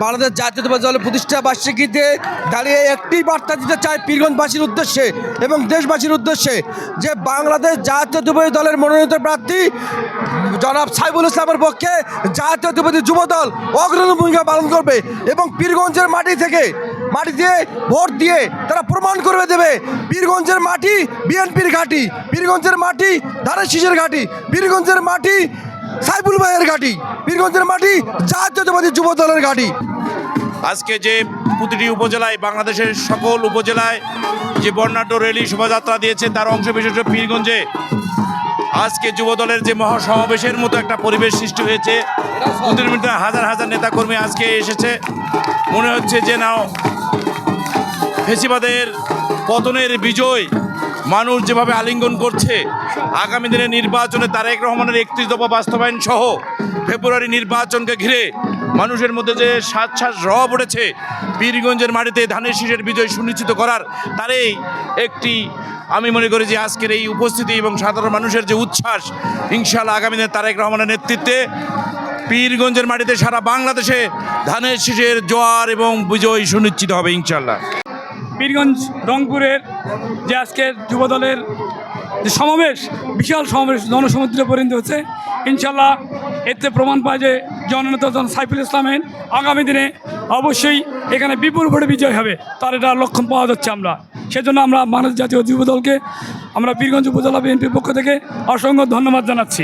বাংলাদেশ জাতীয়তাবাদী দলের প্রতিষ্ঠা বার্ষিকীতে দাঁড়িয়ে একটি বার্তা দিতে চাই পীরগঞ্জবাসীর উদ্দেশ্যে এবং দেশবাসীর উদ্দেশ্যে যে বাংলাদেশ জাতীয়তাবাদী দলের মনোনীত প্রার্থী জনাব সাইফুল ইসলামের পক্ষে জাতীয়তাবাদী যুবদল অগ্রণী ভূমিকা পালন করবে এবং পীরগঞ্জের মাটি দিয়ে ভোট দিয়ে তারা প্রমাণ করে দেবে পীরগঞ্জের মাটি বিএনপির ঘাঁটি, পীরগঞ্জের মাটি ধানের শীষের ঘাঁটি, পীরগঞ্জের মাটি সাইফুল ভাইয়ের ঘাঁটি, পীরগঞ্জের মাটি জাতীয়তাবাদী যুব দলের ঘাঁটি। আজকে যে প্রতিটি উপজেলায়, বাংলাদেশের সকল উপজেলায় যে বর্ণাঢ্য র্যালি শোভাযাত্রা দিয়েছে তার অংশ বিশেষ পীরগঞ্জে আজকে যুবদলের যে মহাসমাবেশের মতো একটা পরিবেশ সৃষ্টি হয়েছে। প্রতিনিয়ত হাজার হাজার নেতাকর্মী আজকে এসেছে। মনে হচ্ছে যে নাও ফেসিবাদের পতনের বিজয় মানুষ যেভাবে আলিঙ্গন করছে, আগামী দিনের নির্বাচনে তারেক রহমানের 31 দফা বাস্তবায়ন সহ ফেব্রুয়ারি নির্বাচনকে ঘিরে মানুষের মধ্যে যে শ্বাস রব উঠেছে পীরগঞ্জের মাটিতে ধানের শীষের বিজয় সুনিশ্চিত করার, তারই একটি আমি মনে করি যে আজকের এই উপস্থিতি এবং সাধারণ মানুষের যে উচ্ছ্বাস, ইনশাআল্লাহ আগামী দিনে তারেক রহমানের নেতৃত্বে পীরগঞ্জের মাটিতে সারা বাংলাদেশে ধানের শীষের জোয়ার এবং বিজয় সুনিশ্চিত হবে ইনশাআল্লাহ। পীরগঞ্জ রংপুরের যে আজকের যুবদলের যে সমাবেশ, বিশাল সমাবেশ জনসমুদ্রে পরিণত হচ্ছে, ইনশাল্লাহ এতে প্রমাণ পায় যে জননেতা সাইফুল ইসলামের আগামী দিনে অবশ্যই এখানে বিপুল ভোটে বিজয় হবে, তার এটা লক্ষণ পাওয়া যাচ্ছে। আমরা সেজন্য আমরা বাংলাদেশ জাতীয় যুবদলকে আমরা পীরগঞ্জ উপজেলা বিএনপির পক্ষ থেকে অসংখ্য ধন্যবাদ জানাচ্ছি।